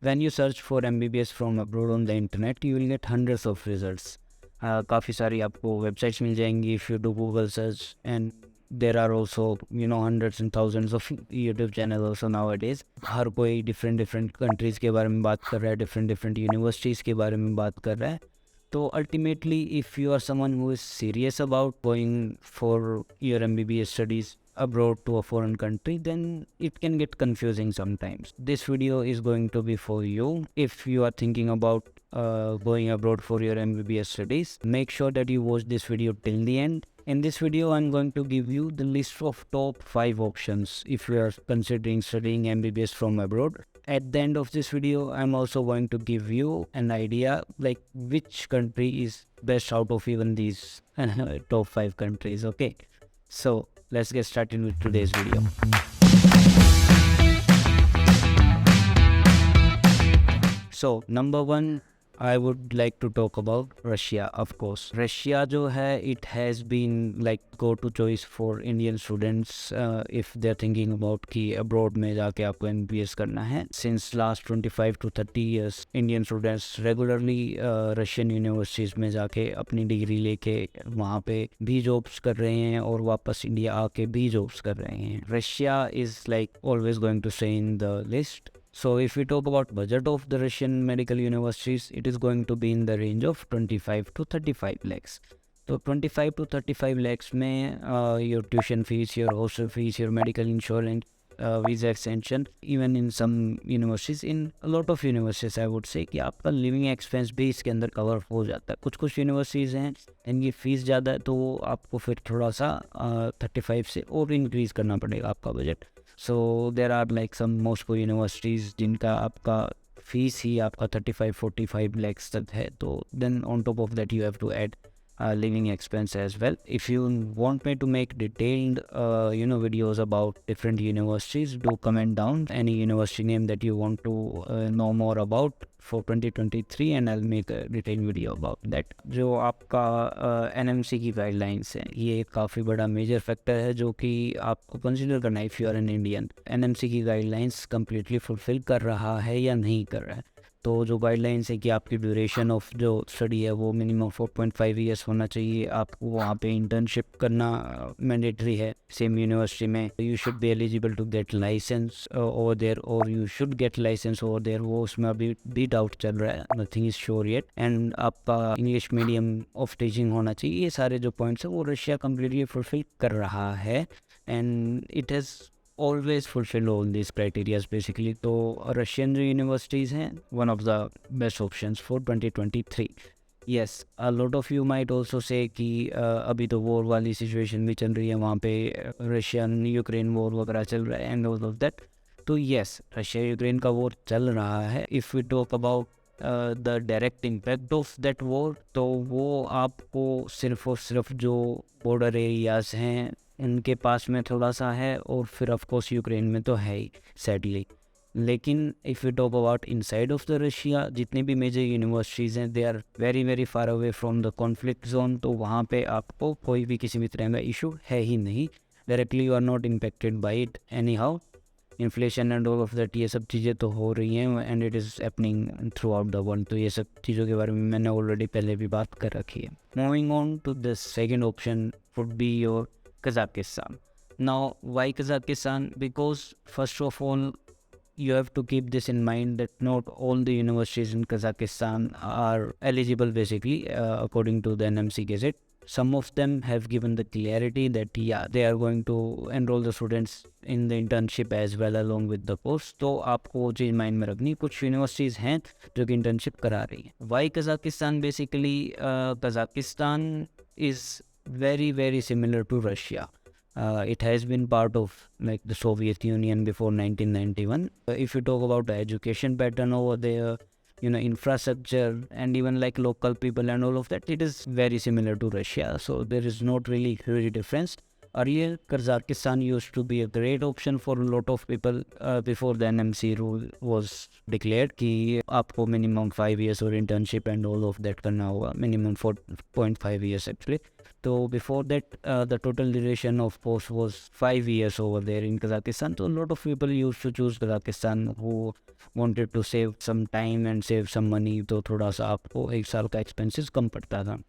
When you search for MBBS from abroad on the internet, you will get hundreds of results. काफ़ी सारी आपको websites मिल जाएंगी if you do Google search, and there are also hundreds and thousands of YouTube channels also nowadays. हर कोई different countries के बारे में बात कर रहा है, different universities के बारे में बात कर रहा है. So ultimately, if you are someone who is serious about going for your MBBS studies abroad to a foreign country, then it can get confusing sometimes. This video is going to be for you. If you are thinking about going abroad for your MBBS studies, make sure that you watch this video till the end. In this video, I'm going to give you the list of top 5 options if you are considering studying MBBS from abroad. At the end of this video, I'm also going to give you an idea like which country is best out of even these top 5 countries. Okay, so let's get started with today's video. So number 1, I would like to talk about Russia. Of course, Russia जो है, it has been like go-to choice for Indian students if they're thinking about कि abroad में जाके आपको MBBS करना है. Since last 25 to 30 years, Indian students regularly Russian universities में जाके अपनी डिग्री लेके वहाँ पे भी jobs कर रहे हैं और वापस इंडिया आके भी jobs कर रहे हैं. Russia is like always going to stay in the list. So if we talk about budget of the Russian medical universities, it is going to be in the range of 25 to 35 lakhs. So 25 to 35 lakhs में your tuition fees, your hostel fees, your medical insurance, visa extension, even in some universities, in a lot of universities I would say कि आपका living expense भी इसके अंदर cover हो जाता है. कुछ universities हैं इनकी फीस ज़्यादा है तो आपको फिर थोड़ा सा 35 से और increase करना पड़ेगा आपका budget. So there are like some Moscow universities जिनका आपका फीस ही आपका 35-45 lakhs तक है. तो then on top of that you have to add living expense as well. If you want me to make detailed videos about different universities, do comment down any university name that you want to know more about for 2023 and I'll make a detailed video about that. जो आपका NMC की guidelines है, ये एक काफ़ी बड़ा major factor है जो कि आपको कंसिडर करना है. If you are an Indian, NMC की गाइडलाइंस कम्प्लीटली फुलफिल कर रहा है या नहीं कर रहा है. तो जो गाइडलाइंस है कि आपकी ड्यूरेशन ऑफ जो स्टडी है वो मिनिमम 4.5 ईयर्स होना चाहिए. आपको वहाँ पे इंटर्नशिप करना मैंडेटरी है सेम यूनिवर्सिटी में. You should be eligible to get licence over there और you should get licence over there. वो उसमें अभी भी डाउट चल रहा है, nothing is sure yet. And आपका इंग्लिश मीडियम ऑफ टीचिंग होना चाहिए. ये सारे जो पॉइंट्स हैं वो रशिया कम्प्लीटली फुलफिल कर रहा है and it has always fulfill all these criteria basically. तो Russian universities हैं one of the best options for 2023. Yes, a lot of you might also say कि अभी तो वॉर वाली सिचुएशन भी चल रही है वहाँ पे, रशियन यूक्रेन वॉर वगैरह चल रहा है एंड ऑल ऑफ दैट. तो येस, रशिया यूक्रेन का वॉर चल रहा है. If we talk about the direct impact of that war, तो वो आपको सिर्फ और सिर्फ जो बॉर्डर एरियाज़ हैं इनके पास में थोड़ा सा है और फिर ऑफ कोर्स यूक्रेन में तो है ही सैडली. लेकिन if you talk about inside of the Russia, जितने भी मेजर यूनिवर्सिटीज़ हैं they are very far away from the conflict zone. तो वहाँ पे आपको कोई भी किसी भी तरह का इशू है ही नहीं. Directly you are not impacted by it anyhow. Inflation and all of that, ये सब चीज़ें तो हो रही हैं and it is happening throughout the world. तो ये सब चीज़ों के बारे में मैंने ऑलरेडी पहले भी बात कर रखी है. Moving on to the second option would be your Kazakhstan. Now, why Kazakhstan? Because first of all, you have to keep this in mind that not all the universities in Kazakhstan are eligible basically according to the NMC Gazette. Some of them have given the clarity that yeah, they are going to enroll the students in the internship as well along with the course. तो आपको वो चीज़ mind में रखनी. कुछ universities हैं जो कि internship करा रही हैं. Why Kazakhstan? Basically, Kazakhstan is very similar to Russia. It has been part of like the Soviet Union before 1991. If you talk about the education pattern over there, infrastructure and even like local people and all of that, it is very similar to Russia. So there is not really huge difference. Earlier, Kazakhstan used to be a great option for a lot of people before the NMC rule was declared कि आपको minimum 5 years और internship and all of that करना होगा, minimum 4.5 years actually. So before that, the total duration of course was 5 years over there in Kazakhstan. So a lot of people used to choose Kazakhstan who wanted to save some time and save some money. तो थोड़ा सा आपको एक साल का expenses कम पड़ता था.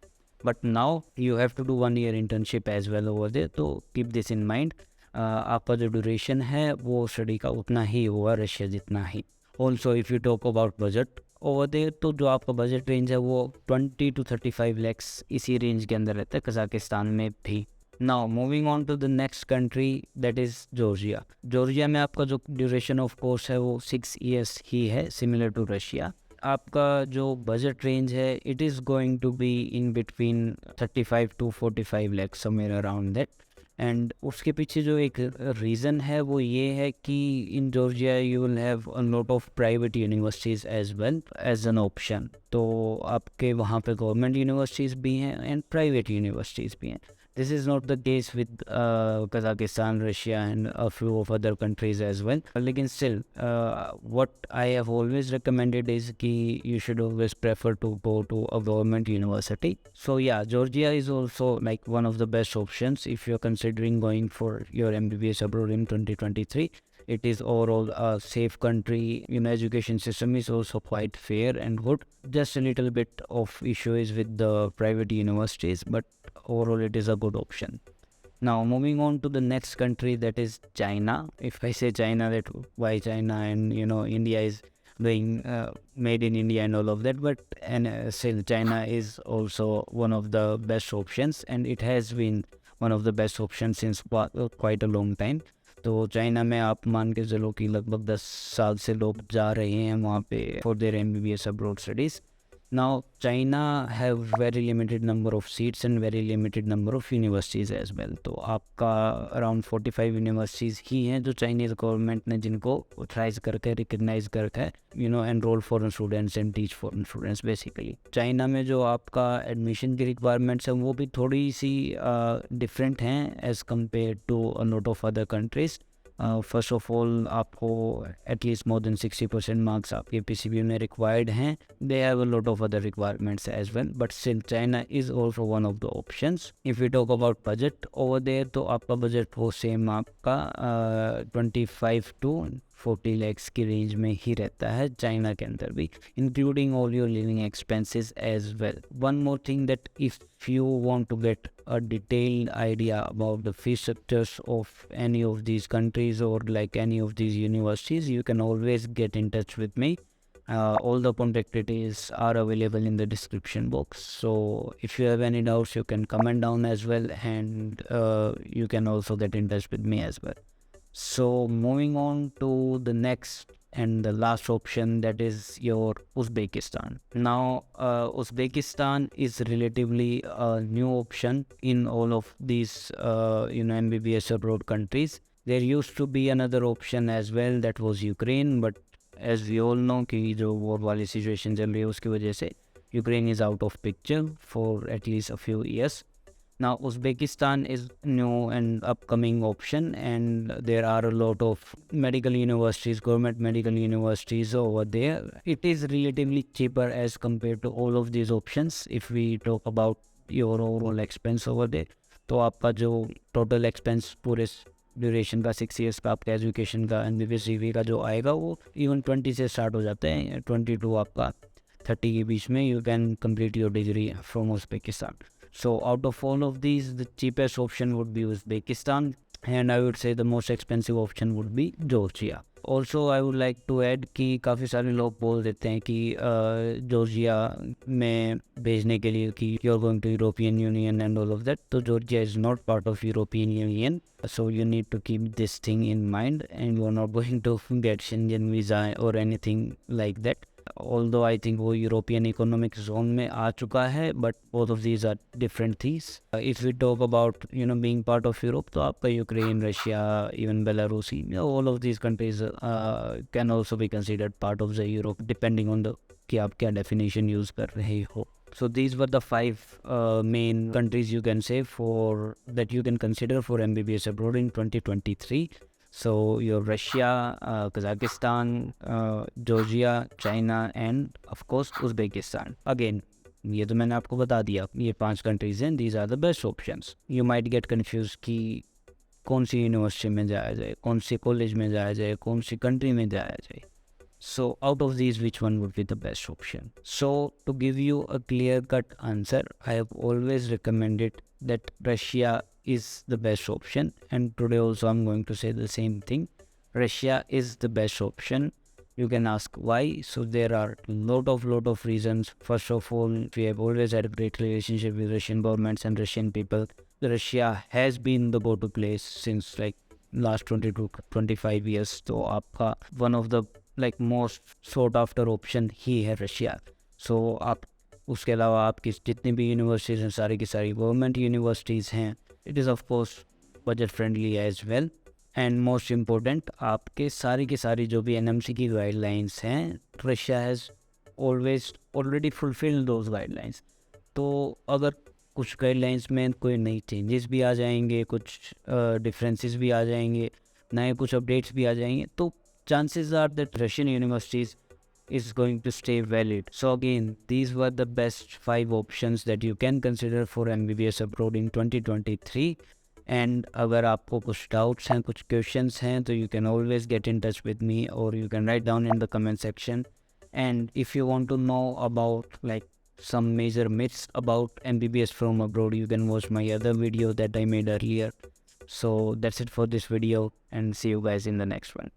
But now you have to do 1 year internship as well over there. तो keep this in mind. आपका जो duration है वो स्टडी का उतना ही होगा रशिया जितना ही. Also if you talk about budget over there, तो जो आपका बजट रेंज है वो 20 to 35 lakhs इसी रेंज के अंदर रहता है कजाकिस्तान में भी. Now moving on to the next country, that is Georgia. Georgia में आपका जो ड्यूरेशन ऑफ कोर्स है वो 6 years ही है, सिमिलर टू रशिया. आपका जो बजट रेंज है it is going to be in between 35 to 45 lakhs somewhere around that. And उसके पीछे जो एक रीज़न है वो ये है कि in Georgia you will have a lot of private universities as well as an option. तो आपके वहाँ पे गवर्नमेंट यूनिवर्सिटीज़ भी हैं एंड प्राइवेट यूनिवर्सिटीज़ भी हैं. This is not the case with Kazakhstan, Russia and a few of other countries as well. Lekin still, what I have always recommended is कि you should always prefer to go to a government university. So yeah, Georgia is also like one of the best options if you're considering going for your MBBS abroad in 2023. It is overall a safe country. Education system is also quite fair and good. Just a little bit of issues with the private universities, but overall it is a good option. Now moving on to the next country, that is China. If I say China, that why China, and India is doing made in India and all of that, but still China is also one of the best options, and it has been one of the best options since quite a long time. तो China में आप मान के चलो कि लगभग 10 साल से लोग जा रहे हैं वहाँ पे for their MBBS abroad studies. Now China have very limited number of seats and very limited number of universities as well. तो आपका around 45 यूनिवर्सिटीज़ ही हैं जो चाइनीज़ गवर्नमेंट ने जिनको ऑथराइज करके रिकग्नाइज करके enrol foreign students and teach foreign students basically. China में जो आपका एडमिशन की रिक्वायरमेंट्स हैं वो भी थोड़ी सी डिफरेंट हैं as compared to a lot of other countries. First of all आपको एटलीस्ट मोर देन 60% मार्क्स आपके PCB में रिक्वायर्ड हैं. They have a lot of other requirements as well, but still China is also one of the options. If you talk about budget over there, तो आपका budget वो same आपका 25 to 40 lakhs की range में ही रहता है China के अंदर भी, including all your living expenses as well. One more thing, that if you want to get a detailed idea about the fee structures of any of these countries or like any of these universities, you can always get in touch with me. All the contact details are available in the description box. So if you have any doubts, you can comment down as well, and you can also get in touch with me as well. So moving on to the next and the last option, that is your Uzbekistan. Now Uzbekistan is relatively a new option in all of these MBBS abroad countries. There used to be another option as well, that was Ukraine, but as we all know कि जो war वाली situation चल रही है उसकी वजह से Ukraine is out of picture for at least a few years. Now Uzbekistan is new and upcoming option, and there are a lot of medical universities, government medical universities over there. It is relatively cheaper as compared to all of these options. If we talk about your overall expense over there, तो आपका जो total expense पूरे duration का 6 years का आपका education का MBBS degree का जो आएगा वो इवन 20 से स्टार्ट हो जाता है. 22 आपका 30 के बीच में you can complete your degree from Uzbekistan. So out of all of these, the cheapest option would be Uzbekistan, and I would say the most expensive option would be Georgia. Also I would like to add कि काफ़ी सारे लोग बोल देते हैं कि Georgia में भेजने के लिए कि you are going to European Union and all of that. तो Georgia is not part of European Union, so you need to keep this thing in mind, and you are not going to get Schengen visa or anything like that. Although I think वो European economic zone में आ चुका है, but both of these are different things. If we talk about being part of Europe, तो आपका Ukraine, Russia, even Belarus, all of these countries can also be considered part of the Europe, depending on the कि आप क्या definition use कर रहे हो. So these were the five main countries you can say for that you can consider for MBBS abroad in 2023. So your Russia, Kazakhstan, Georgia, China, and of course Uzbekistan. Again, ये तो मैंने आपको बता दिया, ये 5 कंट्रीज हैं. These are the best options. You might get confused कि कौन सी यूनिवर्सिटी में जाया जाए, कौन सी कॉलेज में जाया जाए, कौन सी कंट्री में जाया जाए. So out of these, which one would be the best option? So to give you a clear-cut answer, I have always recommended that Russia is the best option, and today also I'm going to say the same thing. Russia is the best option. You can ask why. So there are lot of reasons. First of all, we have always had a great relationship with Russian governments and Russian people. Russia has been the go-to place since like last 20 to 25 years. तो आपका one of the like most sought after option ही है Russia. So आप उसके अलावा आपकी जितनी भी universities हैं सारी की सारी गवर्नमेंट यूनिवर्सिटीज़ हैं. It is of course budget friendly as well. And most important, आपके सारी की सारी जो भी एनएमसी की गाइडलाइंस हैं, Russia has always already fulfilled those guidelines. तो अगर कुछ गाइडलाइंस में कोई नई चेंजेस भी आ जाएंगे, कुछ डिफरेंसेस भी आ जाएंगे, नए कुछ अपडेट्स भी आ जाएंगे, तो chances are that Russian universities is going to stay valid. So again, these were the best 5 options that you can consider for MBBS abroad in 2023. And अगर आपको कुछ doubts हैं, कुछ questions हैं, तो you can always get in touch with me, or you can write down in the comment section. And if you want to know about like some major myths about MBBS from abroad, you can watch my other video that I made earlier. So that's it for this video, and see you guys in the next one.